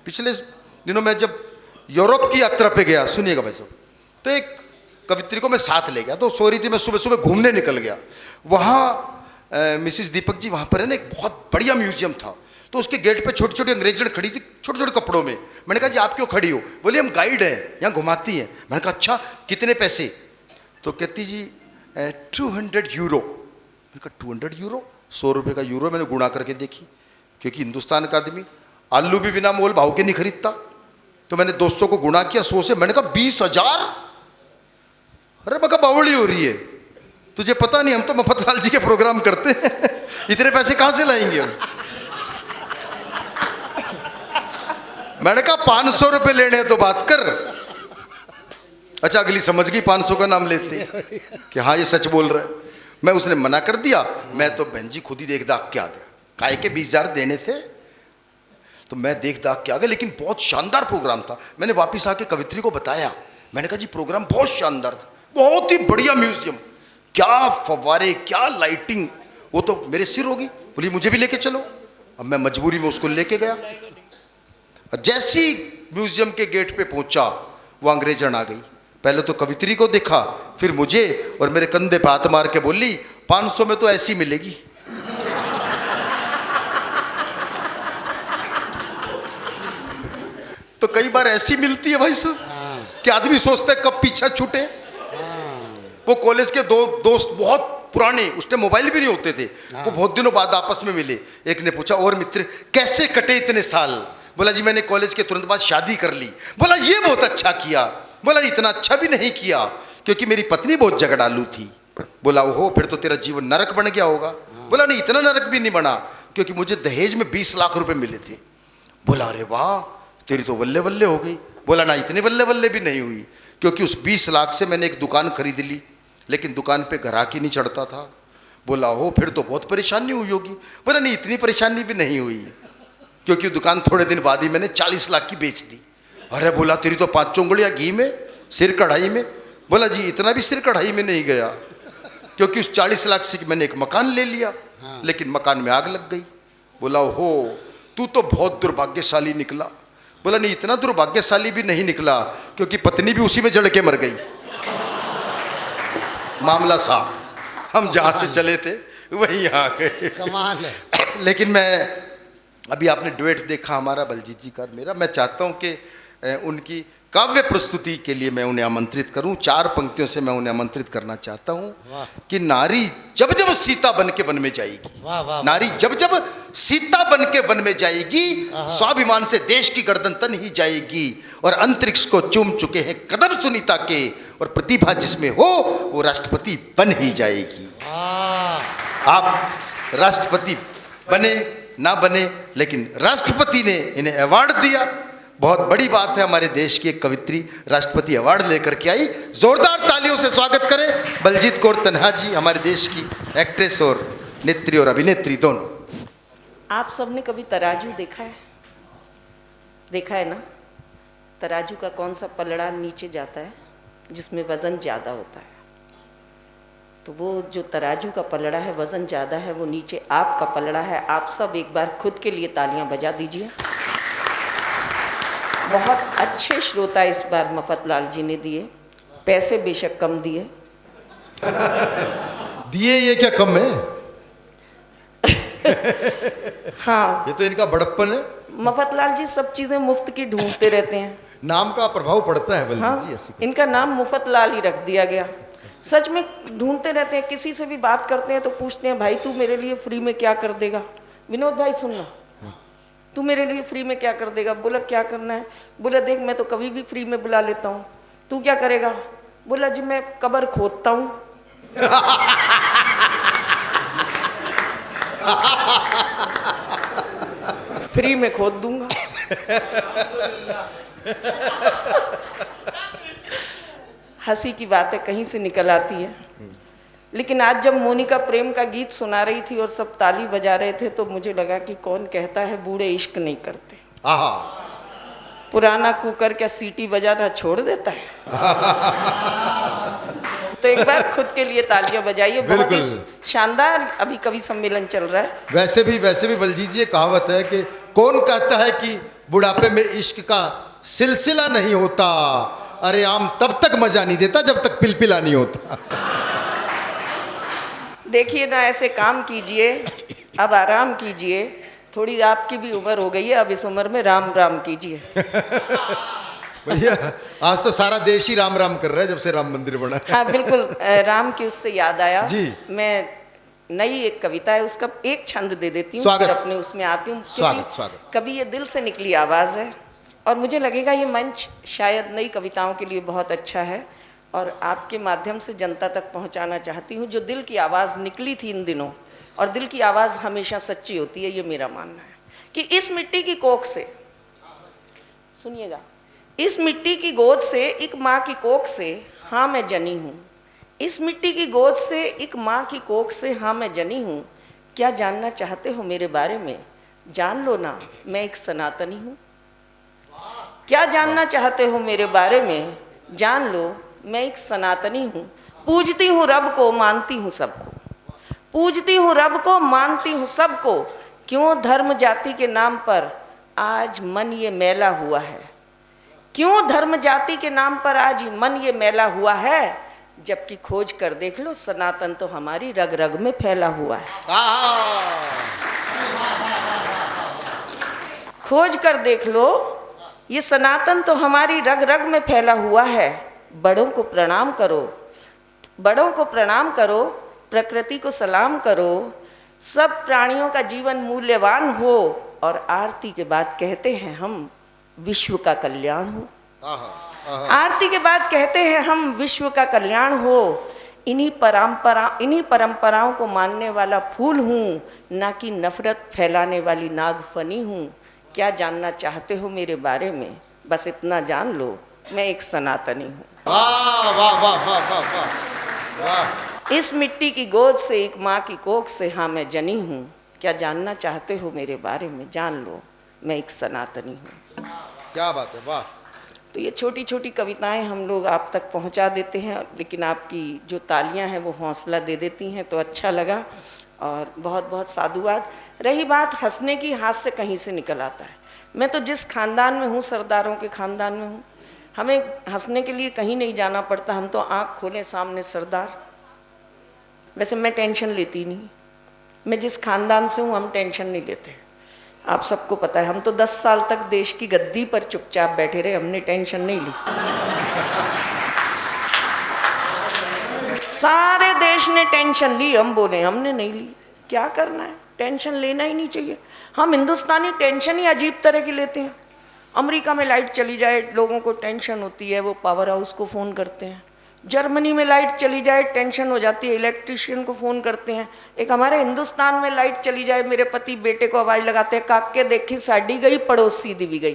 पिछले दिनों मैं जब यूरोप की यात्रा पे गया, सुनिएगा भाई साहब, तो एक कवित्री को मैं साथ ले गया। तो सो रही थी, मैं सुबह सुबह घूमने निकल गया। वहाँ मिसिस दीपक जी वहाँ पर है ना, एक बहुत बढ़िया म्यूजियम था। तो उसके गेट पे छोटी छोटी अंग्रेजन खड़ी थी, छोटे छोटे कपड़ों में। मैंने कहा जी आप क्यों खड़ी हो? बोली हम गाइड हैं, यहाँ घुमाती हैं। मैंने कहा अच्छा, कितने पैसे? तो कहती जी 200 यूरो। मैंने कहा 200 यूरो? 100 रुपये का यूरो। मैंने गुणा करके देखी, क्योंकि हिंदुस्तान का आदमी आलू भी बिना मोल भाव के नहीं खरीदता। तो मैंने 200 को गुणा किया 100 से। मैंने कहा 20,000। अरे मैं कहा बावड़ी हो रही है, तुझे पता नहीं हम तो मफतलाल जी के प्रोग्राम करते हैं, इतने पैसे कहाँ से लाएंगे हम? मैंने कहा 500 रुपये लेने हैं तो बात कर। अच्छा, अगली समझ गई 500 का नाम लेते कि हाँ ये सच बोल रहा है। मैं उसने मना कर दिया। मैं तो बहन जी खुद ही देख दाख के आ गया। काहे के 20,000 देने थे, तो मैं देख दाख के आ गया। लेकिन बहुत शानदार प्रोग्राम था। मैंने वापस आके कवित्री को बताया, मैंने कहा जी प्रोग्राम बहुत शानदार था, बहुत ही बढ़िया म्यूजियम, क्या फव्वारे, क्या लाइटिंग। वो तो मेरे सिर होगी। बोली मुझे भी लेके चलो। अब मैं मजबूरी में उसको लेके गया। जैसी म्यूजियम के गेट पे पहुंचा, वो अंग्रेजन आ गई। पहले तो कवित्री को देखा, फिर मुझे, और मेरे कंधे पे हाथ मार के बोली 500 में तो ऐसी मिलेगी। तो कई बार ऐसी मिलती है भाई साहब कि आदमी सोचता है कब पीछा छूटे। वो कॉलेज के दो दोस्त बहुत पुराने, उस टाइम मोबाइल भी नहीं होते थे, वो बहुत दिनों बाद आपस में मिले। एक ने पूछा और मित्र कैसे कटे इतने साल? बोला जी मैंने कॉलेज के तुरंत बाद शादी कर ली। बोला ये बहुत अच्छा किया। बोला इतना अच्छा भी नहीं किया, क्योंकि मेरी पत्नी बहुत झगड़ालू थी। बोला ओहो, फिर तो तेरा जीवन नरक बन गया होगा। बोला नहीं, इतना नरक भी नहीं बना, क्योंकि मुझे दहेज में 20 लाख रुपए मिले थे। बोला अरे वाह, तेरी तो वल्ले वल्ले हो गई। बोला ना, इतनी वल्ले वल्ले भी नहीं हुई, क्योंकि उस 20 लाख से मैंने एक दुकान खरीद ली, लेकिन दुकान पे ग्राहक ही नहीं चढ़ता था। बोला हो, फिर तो बहुत परेशानी हुई होगी। बोला नहीं, इतनी परेशानी भी नहीं हुई, क्योंकि दुकान थोड़े दिन बाद ही मैंने 40 लाख की बेच दी। अरे बोला तेरी तो 5 उंगलियां घी में, सिर कढ़ाई में। बोला जी इतना भी सिर कढ़ाई में नहीं गया, क्योंकि उस 40 लाख से मैंने एक मकान ले लिया, लेकिन मकान में आग लग गई। बोला हो, तू तो बहुत दुर्भाग्यशाली निकला। बोला नहीं, इतना दुर्भाग्यशाली भी नहीं निकला, क्योंकि पत्नी भी उसी में जड़ के मर गई। मामला साफ, हम जहाँ से चले थे वहीं आ गए। कमाल है। लेकिन मैं, अभी आपने डुएट देखा हमारा बलजीत जी का मेरा, मैं चाहता हूँ कि उनकी काव्य प्रस्तुति के लिए मैं उन्हें आमंत्रित करूं। 4 पंक्तियों से मैं उन्हें आमंत्रित करना चाहता हूं कि नारी जब जब सीता बन के वन में जाएगी, वाह वाह, नारी जब जब सीता बन के वन में जाएगी, स्वाभिमान से देश की गर्दन तन ही जाएगी, और अंतरिक्ष को चूम चुके हैं कदम सुनीता के, और प्रतिभा जिसमें हो वो राष्ट्रपति बन ही जाएगी। आप राष्ट्रपति बने ना बने, लेकिन राष्ट्रपति ने इन्हें अवार्ड दिया। बहुत बड़ी बात है, हमारे देश की एक कवित्री राष्ट्रपति अवार्ड लेकर के आई। जोरदार तालियों से स्वागत करें बलजीत कौर तन्हा जी, हमारे देश की एक्ट्रेस और नेत्री और अभिनेत्री दोनों। आप सबने कभी तराजू देखा है? देखा है ना? तराजू का कौन सा पलड़ा नीचे जाता है जिसमें वजन ज़्यादा होता है? तो वो जो तराजू का पलड़ा है, वजन ज़्यादा है, वो नीचे आपका पलड़ा है। आप सब एक बार खुद के लिए तालियां बजा दीजिए। बहुत अच्छे श्रोता इस बार मफतलाल जी ने दिए, पैसे बेशक कम दिए। दिए ये क्या कम है? हाँ, ये तो इनका बड़प्पन है। मफतलाल जी सब चीज़ें मुफ्त की ढूंढते रहते हैं। नाम का प्रभाव पड़ता है बलजीत हाँ, जी, ऐसी इनका नाम मुफतलाल ही रख दिया गया। सच में ढूंढते रहते हैं, किसी से भी बात करते हैं तो पूछते हैं भाई तू मेरे लिए फ्री में क्या कर देगा? विनोद भाई सुनना, तू मेरे लिए फ्री में क्या कर देगा? बोला क्या करना है? बोला देख मैं तो कभी भी फ्री में बुला लेता हूँ, तू क्या करेगा? बोला जी मैं कब्र खोदता हूँ। फ्री में खोद दूंगा। हंसी की बातें कहीं से निकल आती है। लेकिन आज जब मोनिका प्रेम का गीत सुना रही थी और सब ताली बजा रहे थे, तो मुझे लगा कि कौन कहता है बूढ़े इश्क नहीं करते। पुराना कुकर क्या सीटी बजाना छोड़ देता है? तो एक बार खुद के लिए तालियां बजाइए। बहुत ही शानदार अभी कवि सम्मेलन चल रहा है। वैसे भी बलजीत जी कहावत है कि कौन कहता है कि बुढ़ापे में इश्क का सिलसिला नहीं होता, अरे आम तब तक मजा नहीं देता जब तक पिलपिला नहीं होता। देखिए ना, ऐसे काम कीजिए, अब आराम कीजिए, थोड़ी आपकी भी उम्र हो गई है, अब इस उम्र में राम राम कीजिए। भैया आज तो सारा देश ही राम राम कर रहा है जब से राम मंदिर बना है। हाँ बिल्कुल, राम की उससे याद आया जी। मैं नई एक कविता है, उसका एक छंद दे देती हूँ, स्वागत। फिर अपने उसमें आती हूँ। स्वागत, स्वागत। कभी ये दिल से निकली आवाज़ है और मुझे लगेगा ये मंच शायद नई कविताओं के लिए बहुत अच्छा है और आपके माध्यम से जनता तक पहुँचाना चाहती हूँ। जो दिल की आवाज़ निकली थी इन दिनों, और दिल की आवाज़ हमेशा सच्ची होती है, ये मेरा मानना है कि इस मिट्टी की कोख से, सुनिएगा, इस मिट्टी की गोद से, एक माँ की कोख से, हाँ मैं जनी हूँ। इस मिट्टी की गोद से, एक माँ की कोख से, हाँ मैं जनी हूँ। क्या जानना चाहते हो मेरे बारे में? जान लो ना, मैं एक सनातनी हूँ। क्या जानना चाहते हो मेरे बारे में? जान लो, मैं एक सनातनी हूँ। पूजती हूँ रब को, मानती हूँ सबको। पूजती हूँ रब को, मानती हूँ सबको। क्यों धर्म जाति के नाम पर आज मन ये मैला हुआ है? क्यों धर्म जाति के नाम पर आज मन ये मैला हुआ है? जबकि खोज कर देख लो, सनातन तो हमारी रग रग में फैला हुआ है। खोज कर देख लो, ये सनातन तो हमारी रग रग में फैला हुआ है। बड़ों को प्रणाम करो, बड़ों को प्रणाम करो, प्रकृति को सलाम करो। सब प्राणियों का जीवन मूल्यवान हो और आरती के बाद कहते हैं हम विश्व का कल्याण हो। आरती के बाद कहते हैं हम विश्व का कल्याण हो। इन्हीं परंपराओं को मानने वाला फूल हूँ, ना कि नफरत फैलाने वाली नागफनी हूँ। क्या जानना चाहते हो मेरे बारे में? बस इतना जान लो, मैं एक सनातनी हूँ। वाह वाह वाह वाह वाह वाह वाह। इस मिट्टी की गोद से, एक माँ की कोख से, हाँ मैं जनी हूँ। क्या जानना चाहते हो मेरे बारे में? जान लो, मैं एक सनातनी हूँ। क्या बात है, वाह। तो ये छोटी छोटी कविताएं हम लोग आप तक पहुंचा देते हैं, लेकिन आपकी जो तालियां हैं वो हौसला दे देती हैं, तो अच्छा लगा और बहुत बहुत साधुवाद। रही बात हंसने की, हाथ से कहीं से निकल आता है। मैं तो जिस खानदान में हूँ, सरदारों के खानदान में हूँ, हमें हंसने के लिए कहीं नहीं जाना पड़ता। हम तो आँख खोलें सामने सरदार। वैसे मैं टेंशन लेती नहीं, मैं जिस खानदान से हूँ हम टेंशन नहीं लेते। आप सबको पता है, हम तो 10 साल तक देश की गद्दी पर चुपचाप बैठे रहे, हमने टेंशन नहीं ली। सारे देश ने टेंशन ली, हम बोले हमने नहीं ली। क्या करना है, टेंशन लेना ही नहीं चाहिए। हम हिंदुस्तानी टेंशन ही अजीब तरह की लेते हैं। अमेरिका में लाइट चली जाए, लोगों को टेंशन होती है, वो पावर हाउस को फ़ोन करते हैं। जर्मनी में लाइट चली जाए, टेंशन हो जाती है, इलेक्ट्रिशियन को फ़ोन करते हैं। एक हमारे हिंदुस्तान में लाइट चली जाए, मेरे पति बेटे को आवाज़ लगाते हैं, काके देखी साड़ी गई, पड़ोसी दी भी गई।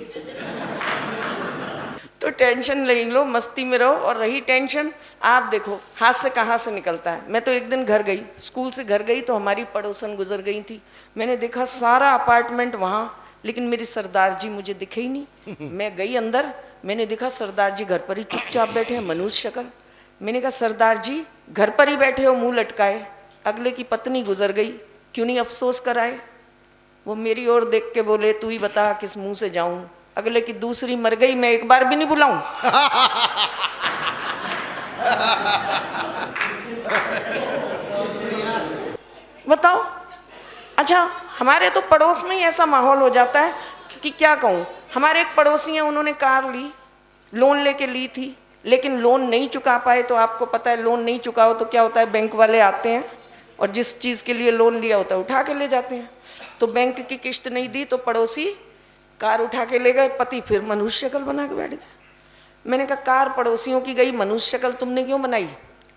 तो टेंशन ले लो, मस्ती में रहो। और रही टेंशन, आप देखो हाथ से कहाँ से निकलता है। मैं तो एक दिन घर गई, स्कूल से घर गई, तो हमारी पड़ोसन गुजर गई थी। मैंने देखा सारा अपार्टमेंट वहाँ, लेकिन मेरे सरदार जी मुझे दिखे ही नहीं। मैं गई अंदर, मैंने देखा सरदार जी घर पर ही चुपचाप बैठे हैं, मनुष्य शक्ल। मैंने कहा सरदार जी घर पर ही बैठे हो मुंह लटकाए, अगले की पत्नी गुजर गई, क्यों नहीं अफसोस कराए? वो मेरी ओर देख के बोले, तू ही बता किस मुंह से जाऊं, अगले की दूसरी मर गई, मैं एक बार भी नहीं बुलाऊं? बताओ। अच्छा, हमारे तो पड़ोस में ही ऐसा माहौल हो जाता है कि क्या कहूँ। हमारे एक पड़ोसी हैं, उन्होंने कार ली, लोन लेके ली थी, लेकिन लोन नहीं चुका पाए। तो आपको पता है लोन नहीं चुका हो तो क्या होता है, बैंक वाले आते हैं और जिस चीज़ के लिए लोन लिया होता है उठा के ले जाते हैं। तो बैंक की किस्त नहीं दी तो पड़ोसी कार उठा के ले गए, पति फिर मनुष्य शक्ल बना के बैठ गए। मैंने कहा कार पड़ोसियों की गई, मनुष्य शक्ल तुमने क्यों बनाई?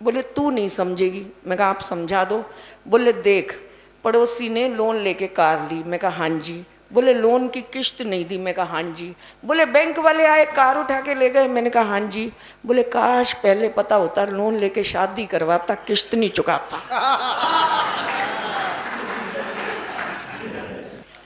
बोले तू नहीं समझेगी। मैं कहा आप समझा दो। बोले देख, पड़ोसी ने लोन लेके कार ली। मैं कहा हाँ जी। बोले लोन की किस्त नहीं दी। मैं कहा हाँ जी। बोले बैंक वाले आए, कार उठा के ले गए। मैंने कहा हाँ जी। बोले काश पहले पता होता, लोन लेके शादी करवाता, किस्त नहीं चुकाता।